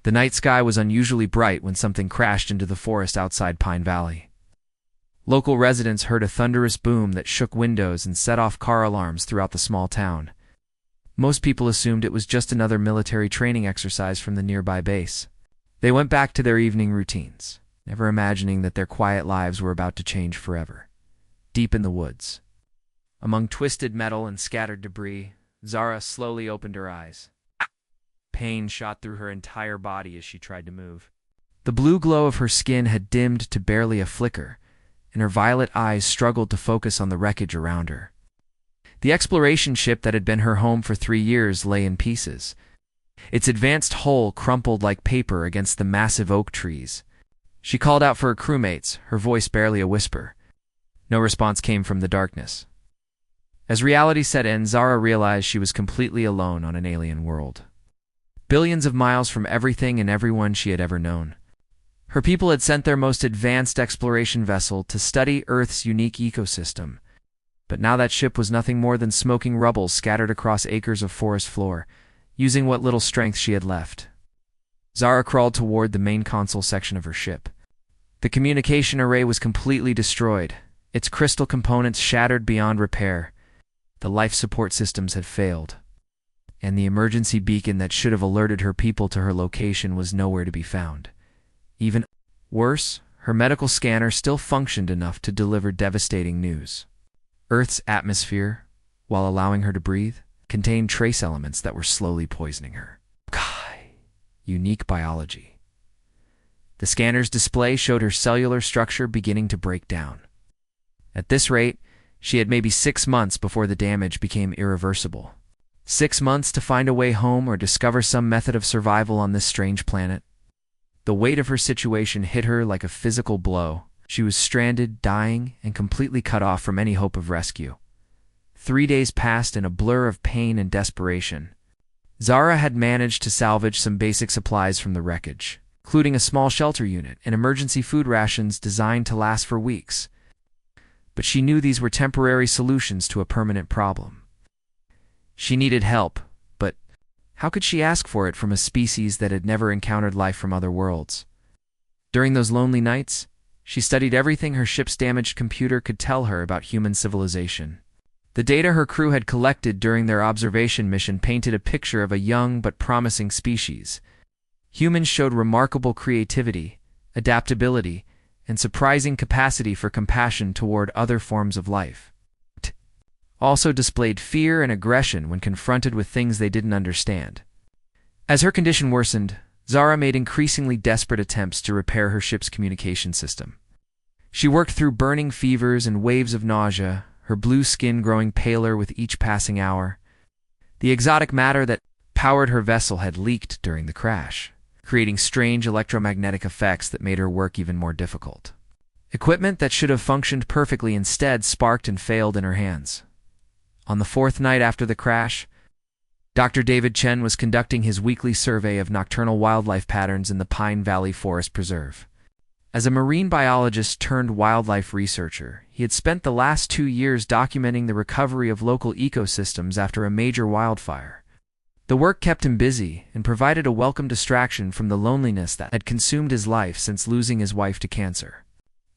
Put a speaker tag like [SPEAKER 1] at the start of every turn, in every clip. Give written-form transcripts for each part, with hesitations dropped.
[SPEAKER 1] The night sky was unusually bright when something crashed into the forest outside Pine Valley. Local residents heard a thunderous boom that shook windows and set off car alarms throughout the small town. Most people assumed it was just another military training exercise from the nearby base. They went back to their evening routines, never imagining that their quiet lives were about to change forever. Deep in the woods, among twisted metal and scattered debris, Zara slowly opened her eyes. Pain shot through her entire body as she tried to move. The blue glow of her skin had dimmed to barely a flicker, and her violet eyes struggled to focus on the wreckage around her. The exploration ship that had been her home for 3 years lay in pieces. Its advanced hull crumpled like paper against the massive oak trees. She called out for her crewmates, her voice barely a whisper. No response came from the darkness. As reality set in, Zara realized she was completely alone on an alien world. Billions of miles from everything and everyone she had ever known. Her people had sent their most advanced exploration vessel to study Earth's unique ecosystem. But now that ship was nothing more than smoking rubble scattered across acres of forest floor, using what little strength she had left. Zara crawled toward the main console section of her ship. The communication array was completely destroyed, its crystal components shattered beyond repair. The life support systems had failed, and the emergency beacon that should have alerted her people to her location was nowhere to be found. Even worse, her medical scanner still functioned enough to deliver devastating news. Earth's atmosphere, while allowing her to breathe, contained trace elements that were slowly poisoning her. Unique biology. The scanner's display showed her cellular structure beginning to break down. At this rate, she had maybe 6 months before the damage became irreversible. 6 months to find a way home or discover some method of survival on this strange planet. The weight of her situation hit her like a physical blow. She was stranded, dying, and completely cut off from any hope of rescue. 3 days passed in a blur of pain and desperation. Zara had managed to salvage some basic supplies from the wreckage, including a small shelter unit and emergency food rations designed to last for weeks. But she knew these were temporary solutions to a permanent problem. She needed help, but how could she ask for it from a species that had never encountered life from other worlds? During those lonely nights, she studied everything her ship's damaged computer could tell her about human civilization. The data her crew had collected during their observation mission painted a picture of a young but promising species. Humans showed remarkable creativity, adaptability, and surprising capacity for compassion toward other forms of life. Also displayed fear and aggression when confronted with things they didn't understand. As her condition worsened, Zara made increasingly desperate attempts to repair her ship's communication system. She worked through burning fevers and waves of nausea, her blue skin growing paler with each passing hour. The exotic matter that powered her vessel had leaked during the crash, creating strange electromagnetic effects that made her work even more difficult. Equipment that should have functioned perfectly instead sparked and failed in her hands. On the 4th night after the crash, Dr. David Chen was conducting his weekly survey of nocturnal wildlife patterns in the Pine Valley Forest Preserve. As a marine biologist turned wildlife researcher, he had spent the last 2 years documenting the recovery of local ecosystems after a major wildfire. The work kept him busy and provided a welcome distraction from the loneliness that had consumed his life since losing his wife to cancer.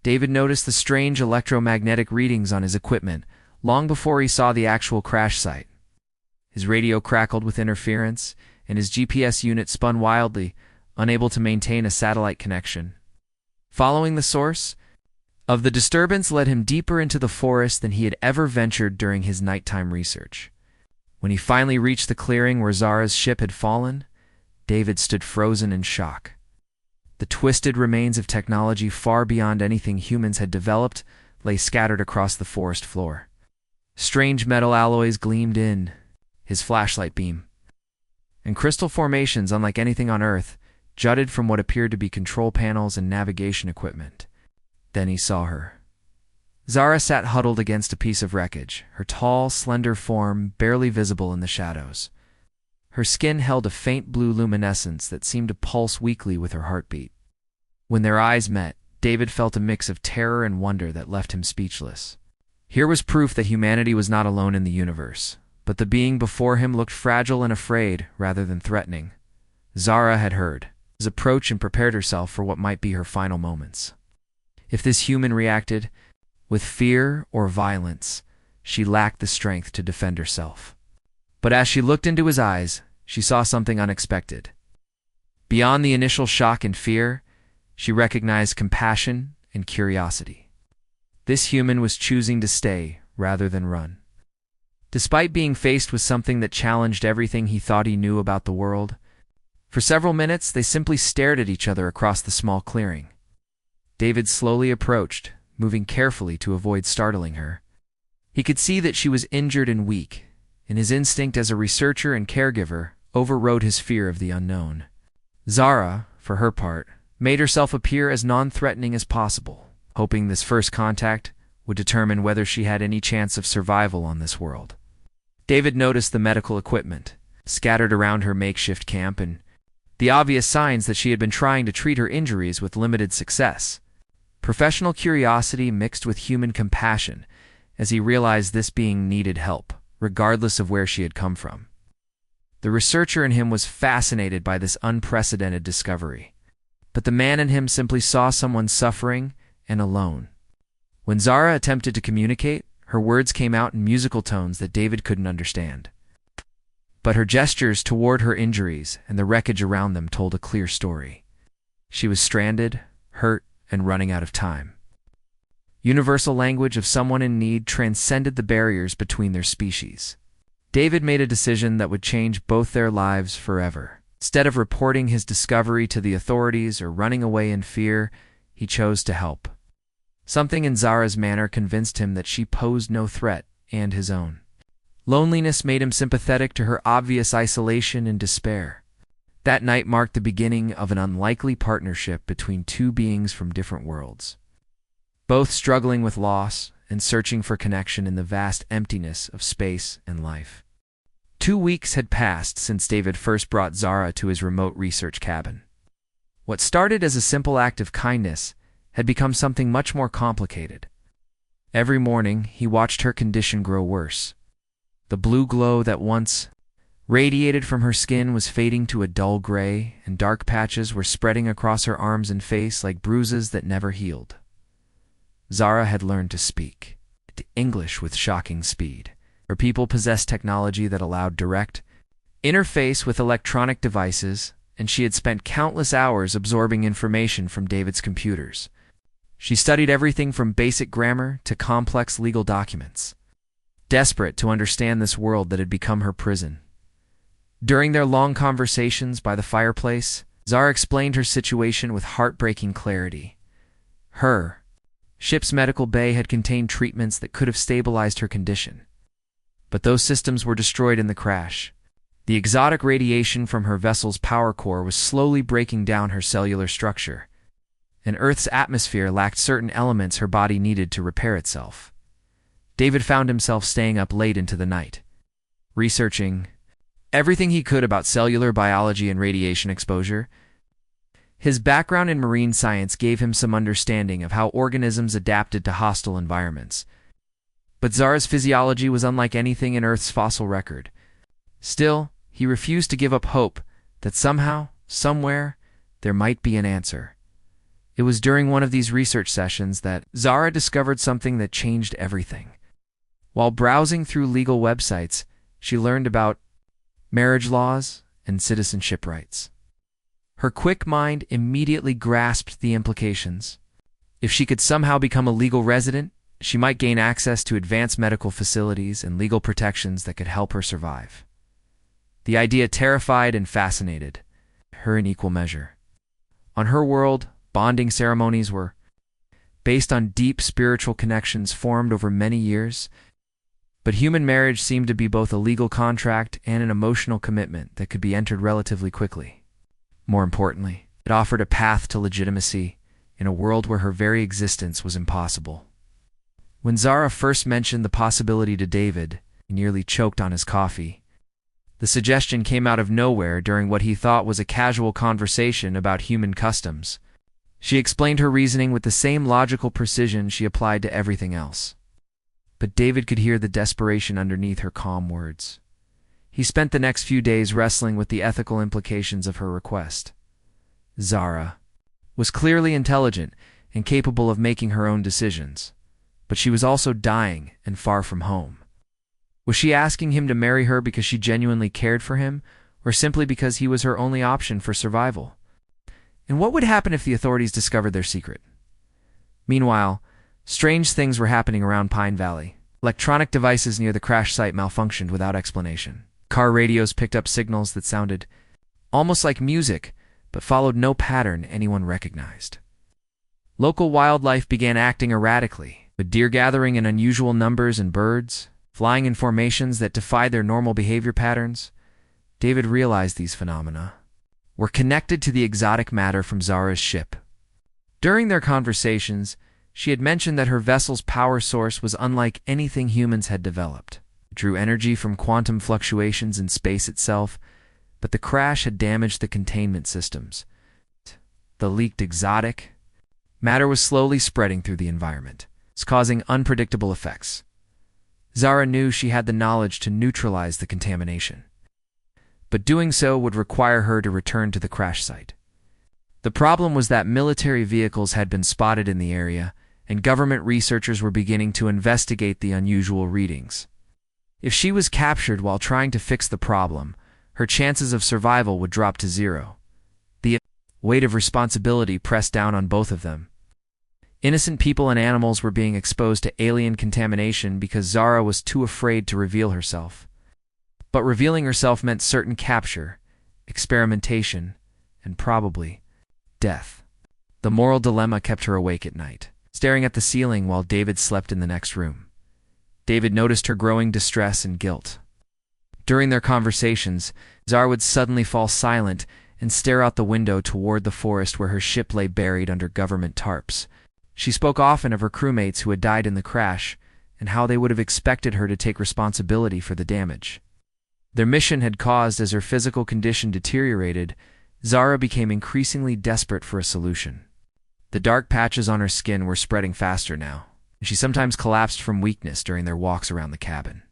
[SPEAKER 1] David noticed the strange electromagnetic readings on his equipment long before he saw the actual crash site. His radio crackled with interference, and his GPS unit spun wildly, unable to maintain a satellite connection. Following the source of the disturbance led him deeper into the forest than he had ever ventured during his nighttime research. When he finally reached the clearing where Zara's ship had fallen, David stood frozen in shock. The twisted remains of technology far beyond anything humans had developed lay scattered across the forest floor. Strange metal alloys gleamed in his flashlight beam, and crystal formations unlike anything on Earth jutted from what appeared to be control panels and navigation equipment. Then he saw her. Zara sat huddled against a piece of wreckage, her tall, slender form barely visible in the shadows. Her skin held a faint blue luminescence that seemed to pulse weakly with her heartbeat. When their eyes met, David felt a mix of terror and wonder that left him speechless. Here was proof that humanity was not alone in the universe, but the being before him looked fragile and afraid rather than threatening. Zara had heard his approach and prepared herself for what might be her final moments. If this human reacted with fear or violence, she lacked the strength to defend herself. But as she looked into his eyes, she saw something unexpected. Beyond the initial shock and fear, she recognized compassion and curiosity. This human was choosing to stay rather than run. Despite being faced with something that challenged everything he thought he knew about the world, for several minutes they simply stared at each other across the small clearing. David slowly approached, moving carefully to avoid startling her. He could see that she was injured and weak, and his instinct as a researcher and caregiver overrode his fear of the unknown. Zara, for her part, made herself appear as non-threatening as possible, hoping this first contact would determine whether she had any chance of survival on this world. David noticed the medical equipment scattered around her makeshift camp and the obvious signs that she had been trying to treat her injuries with limited success. Professional curiosity mixed with human compassion as he realized this being needed help, regardless of where she had come from. The researcher in him was fascinated by this unprecedented discovery, but the man in him simply saw someone suffering and alone. When Zara attempted to communicate, her words came out in musical tones that David couldn't understand. But her gestures toward her injuries and the wreckage around them told a clear story. She was stranded, hurt, and running out of time. Universal language of someone in need transcended the barriers between their species. David made a decision that would change both their lives forever. Instead of reporting his discovery to the authorities or running away in fear, he chose to help. Something in Zara's manner convinced him that she posed no threat, and his own. Loneliness made him sympathetic to her obvious isolation and despair. That night marked the beginning of an unlikely partnership between two beings from different worlds, both struggling with loss and searching for connection in the vast emptiness of space and life. 2 weeks had passed since David first brought Zara to his remote research cabin. What started as a simple act of kindness had become something much more complicated. Every morning, he watched her condition grow worse. The blue glow that once radiated from her skin was fading to a dull gray, and dark patches were spreading across her arms and face like bruises that never healed. Zara had learned to speak English with shocking speed. Her people possessed technology that allowed direct interface with electronic devices, and she had spent countless hours absorbing information from David's computers. She studied everything from basic grammar to complex legal documents, desperate to understand this world that had become her prison. During their long conversations by the fireplace, Zara explained her situation with heartbreaking clarity. Her ship's medical bay had contained treatments that could have stabilized her condition, but those systems were destroyed in the crash. The exotic radiation from her vessel's power core was slowly breaking down her cellular structure, and Earth's atmosphere lacked certain elements her body needed to repair itself. David found himself staying up late into the night, researching everything he could about cellular biology and radiation exposure. His background in marine science gave him some understanding of how organisms adapted to hostile environments. But Zara's physiology was unlike anything in Earth's fossil record. Still, he refused to give up hope that somehow, somewhere, there might be an answer. It was during one of these research sessions that Zara discovered something that changed everything. While browsing through legal websites, she learned about marriage laws and citizenship rights. Her quick mind immediately grasped the implications. If she could somehow become a legal resident, she might gain access to advanced medical facilities and legal protections that could help her survive. The idea terrified and fascinated her in equal measure. On her world, bonding ceremonies were based on deep spiritual connections formed over many years, but human marriage seemed to be both a legal contract and an emotional commitment that could be entered relatively quickly. More importantly, it offered a path to legitimacy in a world where her very existence was impossible. When Zara first mentioned the possibility to David, he nearly choked on his coffee. The suggestion came out of nowhere during what he thought was a casual conversation about human customs. She explained her reasoning with the same logical precision she applied to everything else. But David could hear the desperation underneath her calm words. He spent the next few days wrestling with the ethical implications of her request. Zara was clearly intelligent and capable of making her own decisions, but she was also dying and far from home. Was she asking him to marry her because she genuinely cared for him, or simply because he was her only option for survival? And what would happen if the authorities discovered their secret? Meanwhile, strange things were happening around Pine Valley. Electronic devices near the crash site malfunctioned without explanation. Car radios picked up signals that sounded almost like music, but followed no pattern anyone recognized. Local wildlife began acting erratically, with deer gathering in unusual numbers and birds flying in formations that defied their normal behavior patterns. David realized these phenomena were connected to the exotic matter from Zara's ship. During their conversations, she had mentioned that her vessel's power source was unlike anything humans had developed. It drew energy from quantum fluctuations in space itself, but the crash had damaged the containment systems. The leaked exotic matter was slowly spreading through the environment, causing unpredictable effects. Zara knew she had the knowledge to neutralize the contamination, but doing so would require her to return to the crash site. The problem was that military vehicles had been spotted in the area, and government researchers were beginning to investigate the unusual readings. If she was captured while trying to fix the problem, her chances of survival would drop to zero. The weight of responsibility pressed down on both of them. Innocent people and animals were being exposed to alien contamination because Zara was too afraid to reveal herself. But revealing herself meant certain capture, experimentation, and probably death. The moral dilemma kept her awake at night, staring at the ceiling while David slept in the next room. David noticed her growing distress and guilt. During their conversations, Zara would suddenly fall silent and stare out the window toward the forest where her ship lay buried under government tarps. She spoke often of her crewmates who had died in the crash and how they would have expected her to take responsibility for the damage. Their mission had caused as her physical condition deteriorated, Zara became increasingly desperate for a solution. The dark patches on her skin were spreading faster now, and she sometimes collapsed from weakness during their walks around the cabin.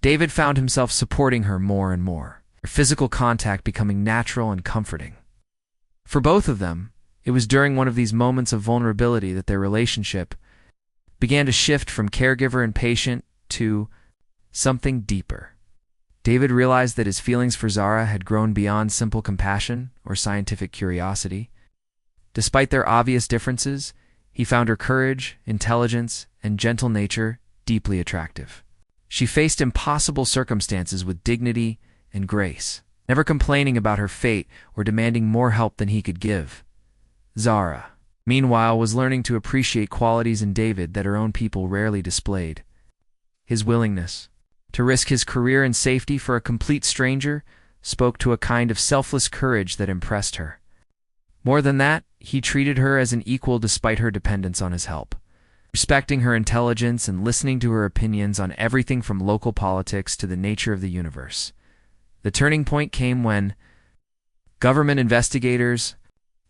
[SPEAKER 1] David found himself supporting her more and more, their physical contact becoming natural and comforting. For both of them, it was during one of these moments of vulnerability that their relationship began to shift from caregiver and patient to something deeper. David realized that his feelings for Zara had grown beyond simple compassion or scientific curiosity. Despite their obvious differences, he found her courage, intelligence, and gentle nature deeply attractive. She faced impossible circumstances with dignity and grace, never complaining about her fate or demanding more help than he could give. Zara, meanwhile, was learning to appreciate qualities in David that her own people rarely displayed. His willingness to risk his career and safety for a complete stranger spoke to a kind of selfless courage that impressed her. More than that, he treated her as an equal despite her dependence on his help, respecting her intelligence and listening to her opinions on everything from local politics to the nature of the universe. The turning point came when government investigators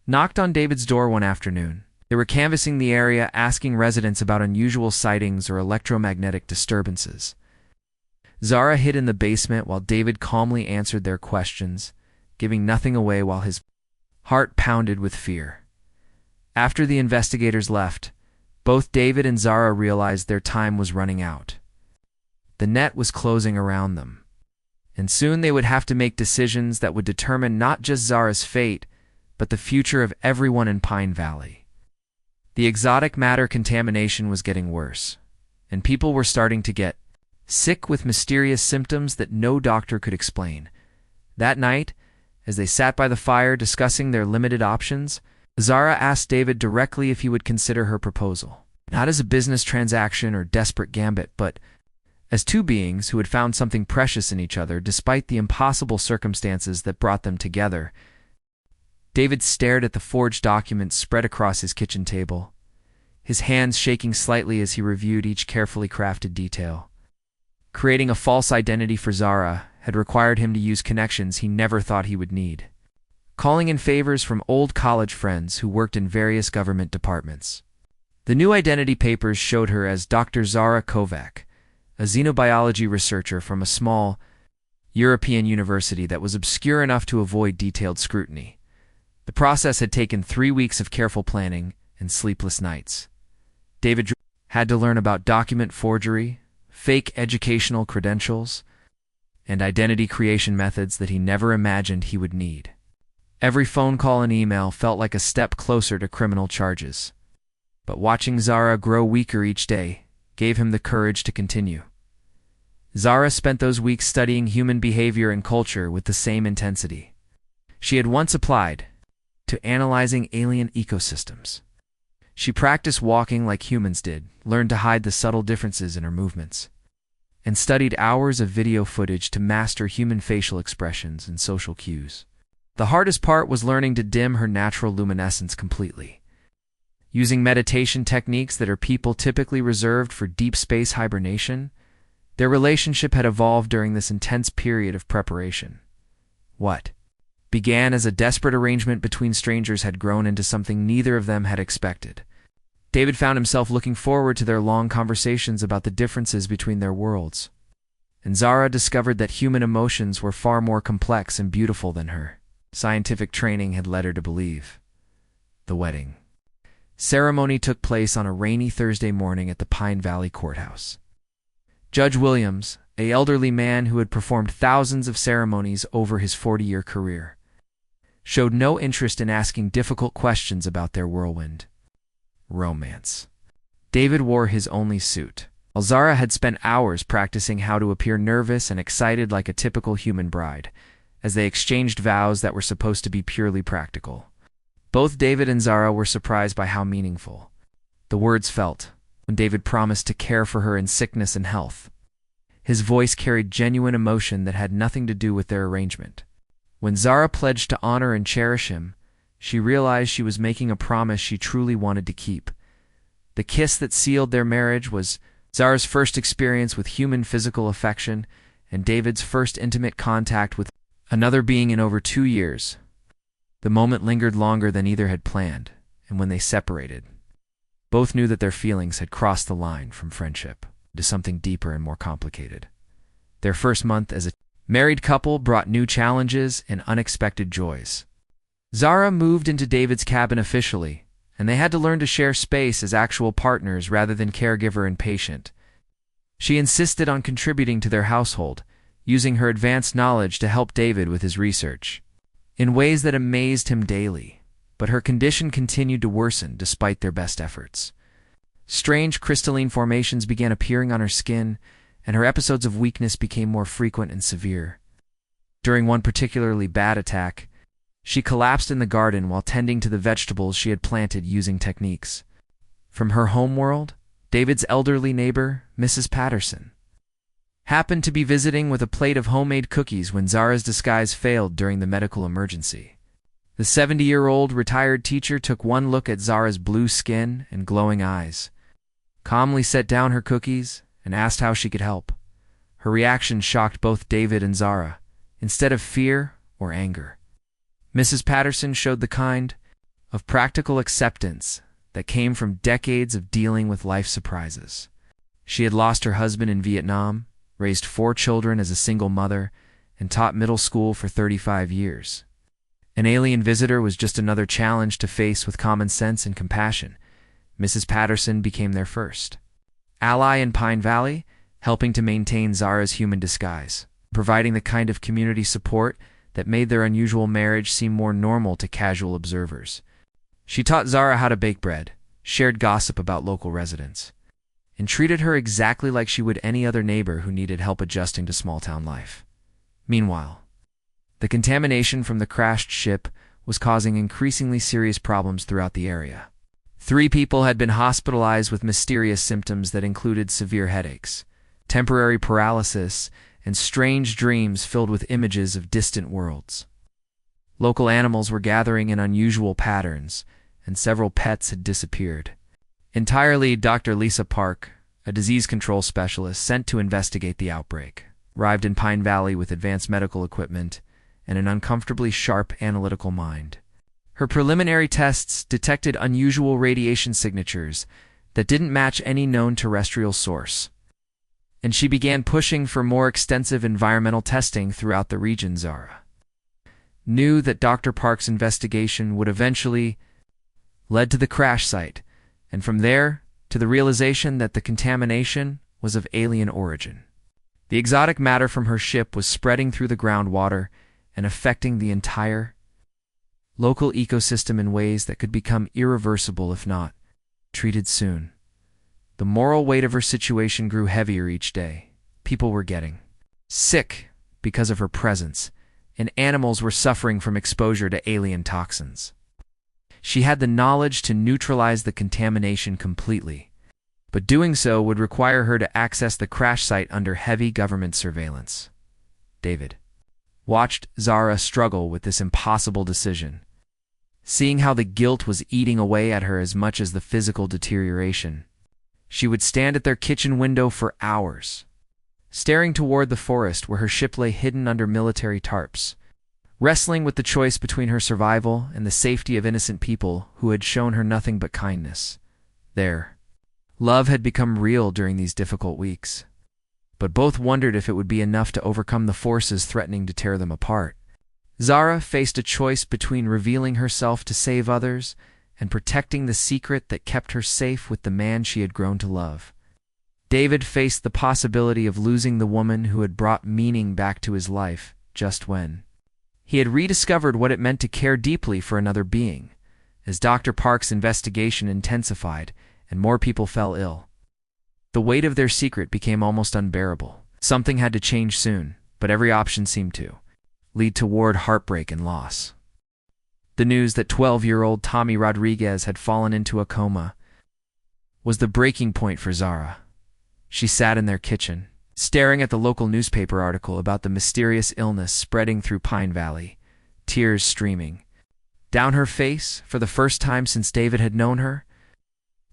[SPEAKER 1] knocked on David's door one afternoon. They were canvassing the area, asking residents about unusual sightings or electromagnetic disturbances. Zara hid in the basement while David calmly answered their questions, giving nothing away while his heart pounded with fear. After the investigators left, both David and Zara realized their time was running out. The net was closing around them, and soon they would have to make decisions that would determine not just Zara's fate, but the future of everyone in Pine Valley. The exotic matter contamination was getting worse, and people were starting to get sick with mysterious symptoms that no doctor could explain. That night, as they sat by the fire discussing their limited options, Zara asked David directly if he would consider her proposal, not as a business transaction or desperate gambit, but as two beings who had found something precious in each other despite the impossible circumstances that brought them together. David stared at the forged documents spread across his kitchen table, his hands shaking slightly as he reviewed each carefully crafted detail. Creating a false identity for Zara had required him to use connections he never thought he would need, calling in favors from old college friends who worked in various government departments. The new identity papers showed her as Dr. Zara Kovac, a xenobiology researcher from a small European university that was obscure enough to avoid detailed scrutiny. The process had taken 3 weeks of careful planning and sleepless nights. David had to learn about document forgery, fake educational credentials, and identity creation methods that he never imagined he would need. Every phone call and email felt like a step closer to criminal charges. But watching Zara grow weaker each day gave him the courage to continue. Zara spent those weeks studying human behavior and culture with the same intensity. She had once applied to analyzing alien ecosystems. She practiced walking like humans did, learned to hide the subtle differences in her movements, and studied hours of video footage to master human facial expressions and social cues. The hardest part was learning to dim her natural luminescence completely. Using meditation techniques that are people typically reserved for deep space hibernation, their relationship had evolved during this intense period of preparation. What began as a desperate arrangement between strangers had grown into something neither of them had expected. David found himself looking forward to their long conversations about the differences between their worlds. And Zara discovered that human emotions were far more complex and beautiful than her scientific training had led her to believe. The wedding ceremony took place on a rainy Thursday morning at the Pine Valley Courthouse. Judge Williams, an elderly man who had performed thousands of ceremonies over his 40-year career, showed no interest in asking difficult questions about their whirlwind romance. David wore his only suit, while Zara had spent hours practicing how to appear nervous and excited like a typical human bride, as they exchanged vows that were supposed to be purely practical. Both David and Zara were surprised by how meaningful the words felt when David promised to care for her in sickness and health. His voice carried genuine emotion that had nothing to do with their arrangement. When Zara pledged to honor and cherish him, she realized she was making a promise she truly wanted to keep. The kiss that sealed their marriage was Zara's first experience with human physical affection and David's first intimate contact with another being in over 2 years. The moment lingered longer than either had planned, and when they separated, both knew that their feelings had crossed the line from friendship to something deeper and more complicated. Their first month as a married couple brought new challenges and unexpected joys. Zara moved into David's cabin officially, and they had to learn to share space as actual partners rather than caregiver and patient. She insisted on contributing to their household, using her advanced knowledge to help David with his research, in ways that amazed him daily. But her condition continued to worsen despite their best efforts. Strange crystalline formations began appearing on her skin, and her episodes of weakness became more frequent and severe. During one particularly bad attack, she collapsed in the garden while tending to the vegetables she had planted using techniques from her home world. David's elderly neighbor, Mrs. Patterson, happened to be visiting with a plate of homemade cookies when Zara's disguise failed during the medical emergency. The 70-year-old retired teacher took one look at Zara's blue skin and glowing eyes, calmly set down her cookies, and asked how she could help. Her reaction shocked both David and Zara. Instead of fear or anger, Mrs. Patterson showed the kind of practical acceptance that came from decades of dealing with life surprises. She had lost her husband in Vietnam, raised 4 children as a single mother, and taught middle school for 35 years. An alien visitor was just another challenge to face with common sense and compassion. Mrs. Patterson became their first ally in Pine Valley, helping to maintain Zara's human disguise, providing the kind of community support that made their unusual marriage seem more normal to casual observers. She taught Zara how to bake bread, shared gossip about local residents, and treated her exactly like she would any other neighbor who needed help adjusting to small-town life. Meanwhile, the contamination from the crashed ship was causing increasingly serious problems throughout the area. 3 people had been hospitalized with mysterious symptoms that included severe headaches, temporary paralysis, and strange dreams filled with images of distant worlds. Local animals were gathering in unusual patterns, and several pets had disappeared. Entirely, Dr. Lisa Park, a disease control specialist sent to investigate the outbreak, arrived in Pine Valley with advanced medical equipment and an uncomfortably sharp analytical mind. Her preliminary tests detected unusual radiation signatures that didn't match any known terrestrial source, and she began pushing for more extensive environmental testing throughout the region. Zara knew that Dr. Park's investigation would eventually lead to the crash site, and from there to the realization that the contamination was of alien origin. The exotic matter from her ship was spreading through the groundwater and affecting the entire local ecosystem in ways that could become irreversible if not treated soon. The moral weight of her situation grew heavier each day. People were getting sick because of her presence, and animals were suffering from exposure to alien toxins. She had the knowledge to neutralize the contamination completely, but doing so would require her to access the crash site under heavy government surveillance. David watched Zara struggle with this impossible decision, seeing how the guilt was eating away at her as much as the physical deterioration. She would stand at their kitchen window for hours, staring toward the forest where her ship lay hidden under military tarps, wrestling with the choice between her survival and the safety of innocent people who had shown her nothing but kindness. Their love had become real during these difficult weeks, but both wondered if it would be enough to overcome the forces threatening to tear them apart. Zara faced a choice between revealing herself to save others and protecting the secret that kept her safe with the man she had grown to love. David faced the possibility of losing the woman who had brought meaning back to his life just when he had rediscovered what it meant to care deeply for another being. As Dr. Park's investigation intensified and more people fell ill, the weight of their secret became almost unbearable. Something had to change soon, but every option seemed to lead toward heartbreak and loss. The news that 12-year-old Tommy Rodriguez had fallen into a coma was the breaking point for Zara. She sat in their kitchen, staring at the local newspaper article about the mysterious illness spreading through Pine Valley, tears streaming down her face for the first time since David had known her.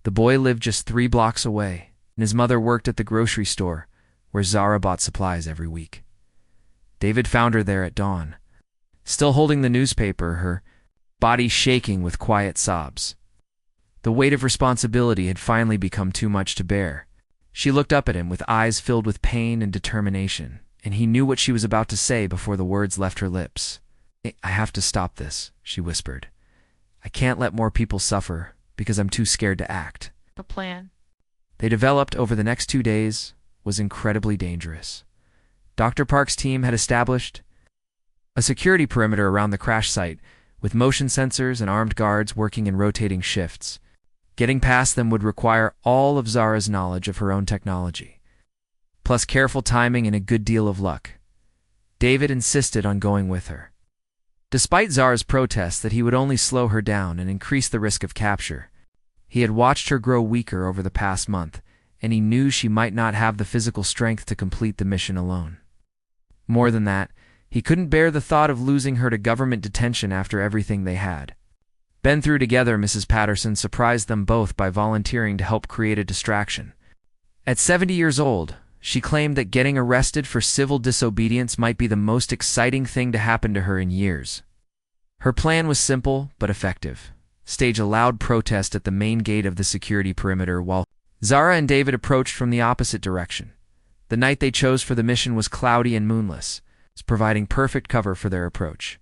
[SPEAKER 1] The boy lived just 3 blocks away, and his mother worked at the grocery store where Zara bought supplies every week. David found her there at dawn, still holding the newspaper, her body shaking with quiet sobs. The weight of responsibility had finally become too much to bear. She looked up at him with eyes filled with pain and determination, and he knew what she was about to say before the words left her lips. "I have to stop this," she whispered. "I can't let more people suffer because I'm too scared to act."
[SPEAKER 2] The plan
[SPEAKER 1] They developed over the next 2 days was incredibly dangerous. Dr. Park's team had established a security perimeter around the crash site with motion sensors and armed guards working in rotating shifts. Getting past them would require all of Zara's knowledge of her own technology, plus careful timing and a good deal of luck. David insisted on going with her, despite Zara's protests that he would only slow her down and increase the risk of capture. He had watched her grow weaker over the past month, and he knew she might not have the physical strength to complete the mission alone. More than that, he couldn't bear the thought of losing her to government detention after everything they had been through together. Mrs. Patterson surprised them both by volunteering to help create a distraction. At 70 years old, she claimed that getting arrested for civil disobedience might be the most exciting thing to happen to her in years. Her plan was simple but effective. Stage a loud protest at the main gate of the security perimeter while Zara and David approached from the opposite direction. The night they chose for the mission was cloudy and moonless, providing perfect cover for their approach.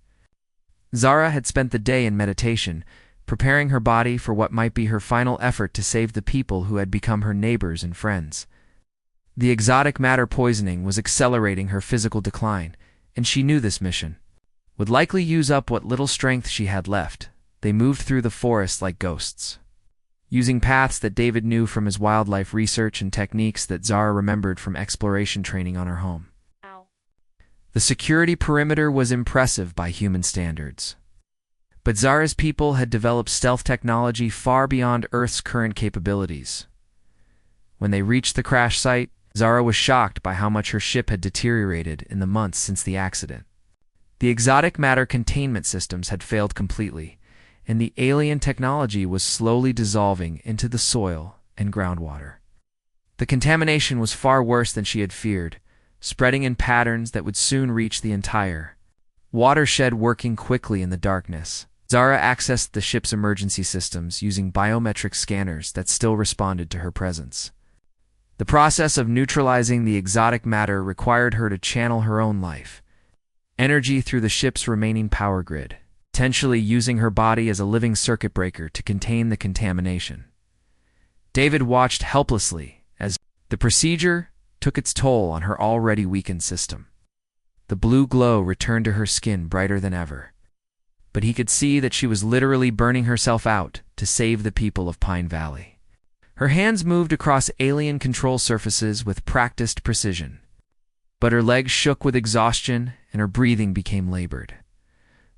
[SPEAKER 1] Zara had spent the day in meditation, preparing her body for what might be her final effort to save the people who had become her neighbors and friends. The exotic matter poisoning was accelerating her physical decline, and she knew this mission would likely use up what little strength she had left. They moved through the forest like ghosts, using paths that David knew from his wildlife research and techniques that Zara remembered from exploration training on her home. The security perimeter was impressive by human standards, but Zara's people had developed stealth technology far beyond Earth's current capabilities. When they reached the crash site, Zara was shocked by how much her ship had deteriorated in the months since the accident. The exotic matter containment systems had failed completely, and the alien technology was slowly dissolving into the soil and groundwater. The contamination was far worse than she had feared, spreading in patterns that would soon reach the entire watershed. Working quickly in the darkness, Zara accessed the ship's emergency systems using biometric scanners that still responded to her presence. The process of neutralizing the exotic matter required her to channel her own life energy through the ship's remaining power grid, potentially using her body as a living circuit breaker to contain the contamination. David watched helplessly as the procedure took its toll on her already weakened system. The blue glow returned to her skin brighter than ever, but he could see that she was literally burning herself out to save the people of Pine Valley. Her hands moved across alien control surfaces with practiced precision, but her legs shook with exhaustion and her breathing became labored.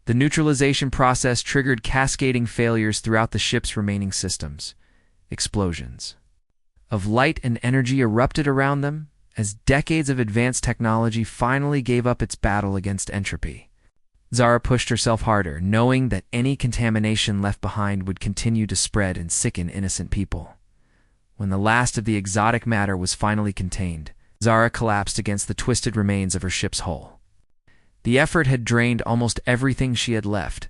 [SPEAKER 1] The neutralization process triggered cascading failures throughout the ship's remaining systems. Explosions of light and energy erupted around them as decades of advanced technology finally gave up its battle against entropy. Zara pushed herself harder, knowing that any contamination left behind would continue to spread and sicken innocent people. When the last of the exotic matter was finally contained, Zara collapsed against the twisted remains of her ship's hull. The effort had drained almost everything she had left,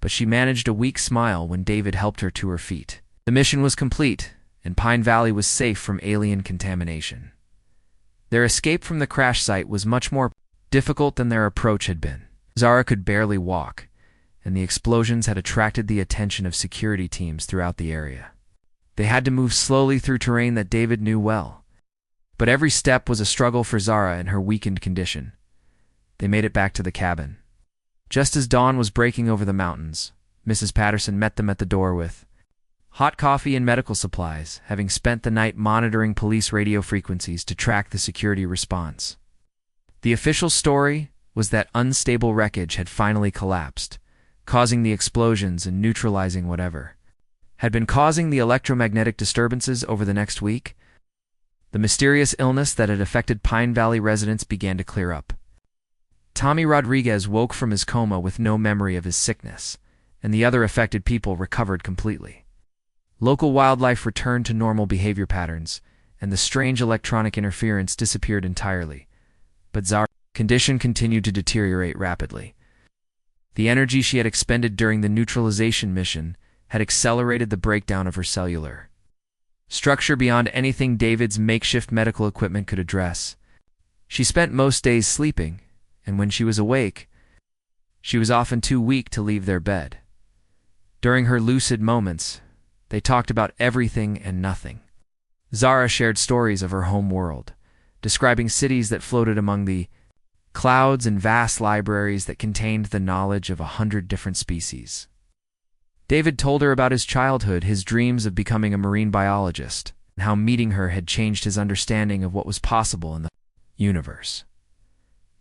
[SPEAKER 1] but she managed a weak smile when David helped her to her feet. The mission was complete, and Pine Valley was safe from alien contamination. Their escape from the crash site was much more difficult than their approach had been. Zara could barely walk, and the explosions had attracted the attention of security teams throughout the area. They had to move slowly through terrain that David knew well, but every step was a struggle for Zara in her weakened condition. They made it back to the cabin. Just as dawn was breaking over the mountains, Mrs. Patterson met them at the door with hot coffee and medical supplies, having spent the night monitoring police radio frequencies to track the security response. The official story was that unstable wreckage had finally collapsed, causing the explosions and neutralizing whatever had been causing the electromagnetic disturbances over the next week. The mysterious illness that had affected Pine Valley residents began to clear up. Tommy Rodriguez woke from his coma with no memory of his sickness, and the other affected people recovered completely. Local wildlife returned to normal behavior patterns, and the strange electronic interference disappeared entirely. But Zara's condition continued to deteriorate rapidly. The energy she had expended during the neutralization mission had accelerated the breakdown of her cellular structure beyond anything David's makeshift medical equipment could address. She spent most days sleeping, and when she was awake, she was often too weak to leave their bed. During her lucid moments, they talked about everything and nothing. Zara shared stories of her home world, describing cities that floated among the clouds and vast libraries that contained the knowledge of 100 different species. David told her about his childhood, his dreams of becoming a marine biologist, and how meeting her had changed his understanding of what was possible in the universe.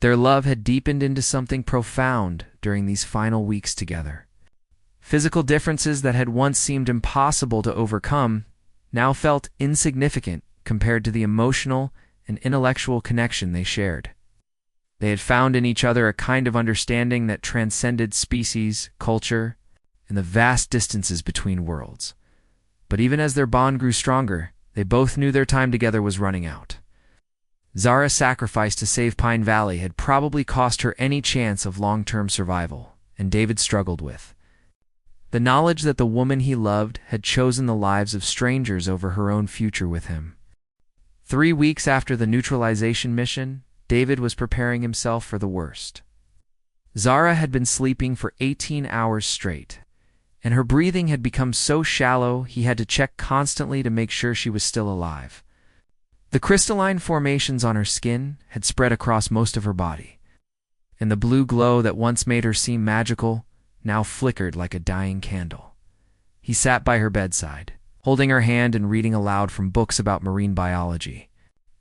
[SPEAKER 1] Their love had deepened into something profound during these final weeks together. Physical differences that had once seemed impossible to overcome now felt insignificant compared to the emotional and intellectual connection they shared. They had found in each other a kind of understanding that transcended species, culture, and the vast distances between worlds. But even as their bond grew stronger, they both knew their time together was running out. Zara's sacrifice to save Pine Valley had probably cost her any chance of long-term survival, and David struggled with the knowledge that the woman he loved had chosen the lives of strangers over her own future with him. 3 weeks after the neutralization mission, David was preparing himself for the worst. Zara had been sleeping for 18 hours straight, and her breathing had become so shallow he had to check constantly to make sure she was still alive. The crystalline formations on her skin had spread across most of her body, and the blue glow that once made her seem magical now flickered like a dying candle. He sat by her bedside, holding her hand and reading aloud from books about marine biology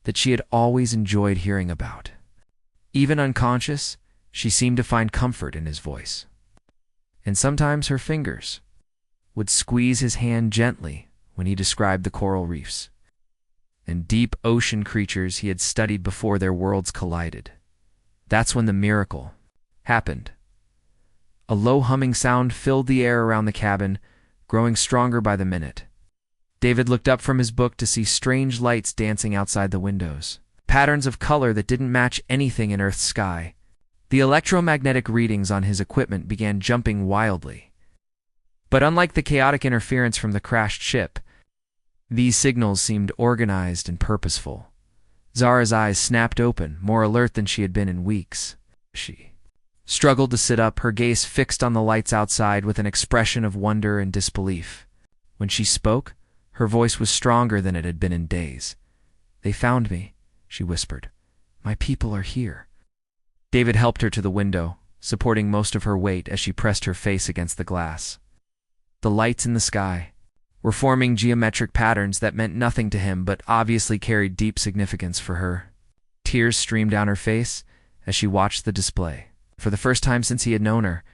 [SPEAKER 1] that she had always enjoyed hearing about. Even unconscious, she seemed to find comfort in his voice. And sometimes her fingers would squeeze his hand gently when he described the coral reefs and deep ocean creatures he had studied before their worlds collided. That's when the miracle happened. A low humming sound filled the air around the cabin, growing stronger by the minute. David looked up from his book to see strange lights dancing outside the windows, patterns of color that didn't match anything in Earth's sky. The electromagnetic readings on his equipment began jumping wildly. But unlike the chaotic interference from the crashed ship, these signals seemed organized and purposeful. Zara's eyes snapped open, more alert than she had been in weeks. She struggled to sit up, her gaze fixed on the lights outside with an expression of wonder and disbelief. When she spoke, her voice was stronger than it had been in days. "They found me," she whispered. "My people are here." David helped her to the window, supporting most of her weight as she pressed her face against the glass. The lights in the sky were forming geometric patterns that meant nothing to him but obviously carried deep significance for her. Tears streamed down her face as she watched the display. For the first time since he had known her,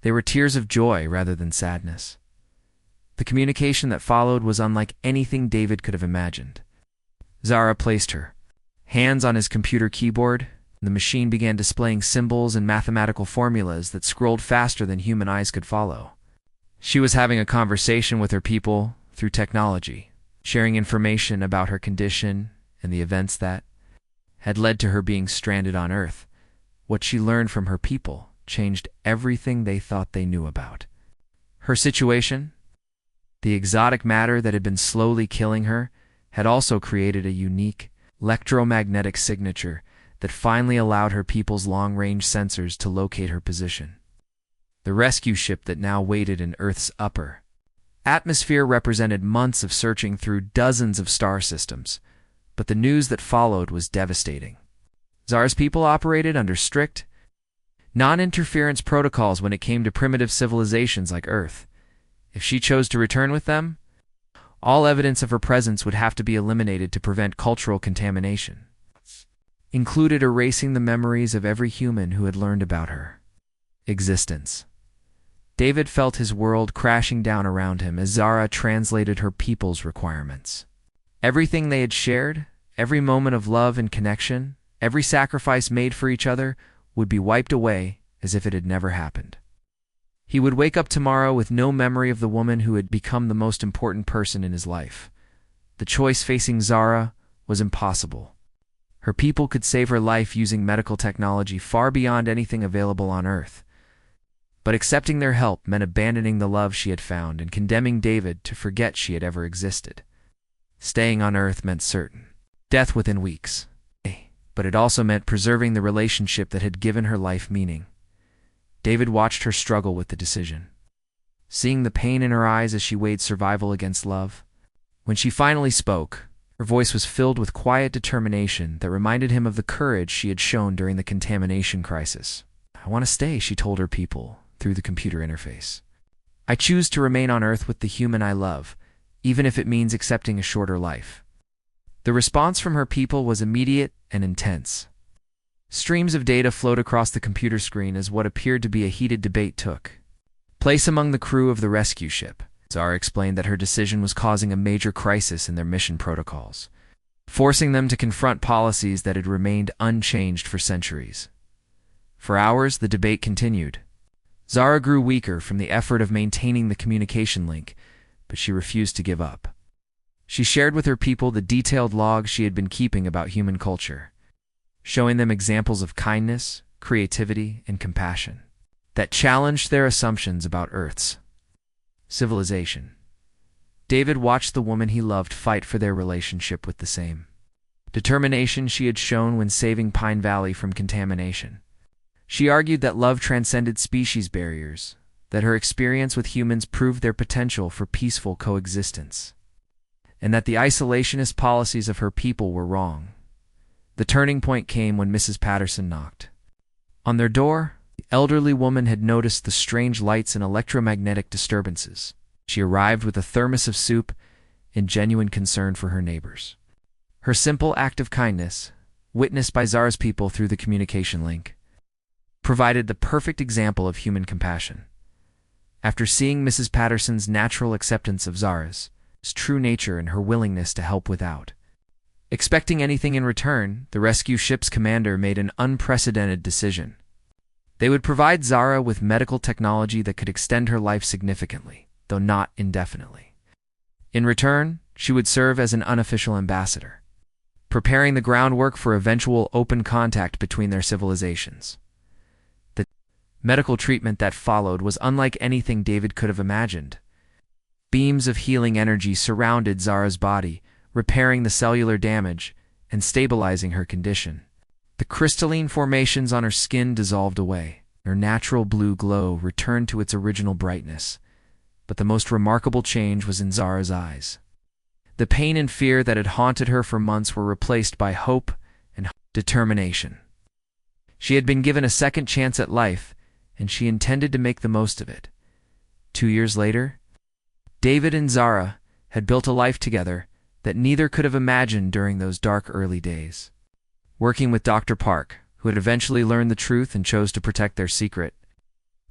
[SPEAKER 1] they were tears of joy rather than sadness. The communication that followed was unlike anything David could have imagined. Zara placed her hands on his computer keyboard, and the machine began displaying symbols and mathematical formulas that scrolled faster than human eyes could follow. She was having a conversation with her people through technology, sharing information about her condition and the events that had led to her being stranded on Earth. What she learned from her people changed everything they thought they knew about her situation. The exotic matter that had been slowly killing her had also created a unique electromagnetic signature that finally allowed her people's long-range sensors to locate her position. The rescue ship that now waited in Earth's upper atmosphere represented months of searching through dozens of star systems, but the news that followed was devastating. Zara's people operated under strict, non-interference protocols when it came to primitive civilizations like Earth. If she chose to return with them, all evidence of her presence would have to be eliminated to prevent cultural contamination, included erasing the memories of every human who had learned about her existence. David felt his world crashing down around him as Zara translated her people's requirements. Everything they had shared, every moment of love and connection, every sacrifice made for each other would be wiped away as if it had never happened. He would wake up tomorrow with no memory of the woman who had become the most important person in his life. The choice facing Zara was impossible. Her people could save her life using medical technology far beyond anything available on Earth. But accepting their help meant abandoning the love she had found and condemning David to forget she had ever existed. Staying on Earth meant certain death within weeks, but it also meant preserving the relationship that had given her life meaning. David watched her struggle with the decision, seeing the pain in her eyes as she weighed survival against love. When she finally spoke, her voice was filled with quiet determination that reminded him of the courage she had shown during the contamination crisis. "I want to stay," she told her people through the computer interface. "I choose to remain on Earth with the human I love, even if it means accepting a shorter life." The response from her people was immediate and intense. Streams of data flowed across the computer screen as what appeared to be a heated debate took place among the crew of the rescue ship. Zara explained that her decision was causing a major crisis in their mission protocols, forcing them to confront policies that had remained unchanged for centuries. For hours, the debate continued. Zara grew weaker from the effort of maintaining the communication link, but she refused to give up. She shared with her people the detailed logs she had been keeping about human culture, showing them examples of kindness, creativity, and compassion that challenged their assumptions about Earth's civilization. David watched the woman he loved fight for their relationship with the same determination she had shown when saving Pine Valley from contamination. She argued that love transcended species barriers, that her experience with humans proved their potential for peaceful coexistence, and that the isolationist policies of her people were wrong. The turning point came when Mrs. Patterson knocked on their door. The elderly woman had noticed the strange lights and electromagnetic disturbances. She arrived with a thermos of soup in genuine concern for her neighbors. Her simple act of kindness, witnessed by Zara's people through the communication link, provided the perfect example of human compassion. After seeing Mrs. Patterson's natural acceptance of Zara's true nature and her willingness to help without expecting anything in return, the rescue ship's commander made an unprecedented decision. They would provide Zara with medical technology that could extend her life significantly, though not indefinitely. In return, she would serve as an unofficial ambassador, preparing the groundwork for eventual open contact between their civilizations. The medical treatment that followed was unlike anything David could have imagined. Beams of healing energy surrounded Zara's body, repairing the cellular damage and stabilizing her condition. The crystalline formations on her skin dissolved away, Her natural blue glow returned to its original brightness, but the most remarkable change was in Zara's eyes. The pain and fear that had haunted her for months were replaced by hope and determination. She had been given a second chance at life, and she intended to make the most of it. 2 years later, David and Zara had built a life together that neither could have imagined during those dark early days. Working with Dr. Park, who had eventually learned the truth and chose to protect their secret,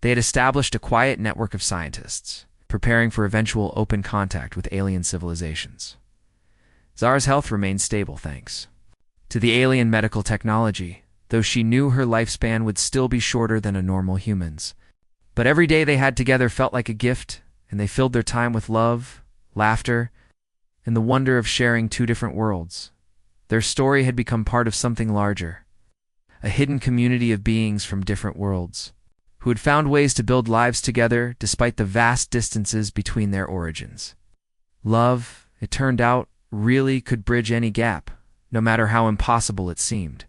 [SPEAKER 1] they had established a quiet network of scientists, preparing for eventual open contact with alien civilizations. Zara's health remained stable thanks to the alien medical technology, though she knew her lifespan would still be shorter than a normal human's. But every day they had together felt like a gift, and they filled their time with love, laughter, and the wonder of sharing two different worlds. Their story had become part of something larger, a hidden community of beings from different worlds, who had found ways to build lives together despite the vast distances between their origins. Love, it turned out, really could bridge any gap, no matter how impossible it seemed.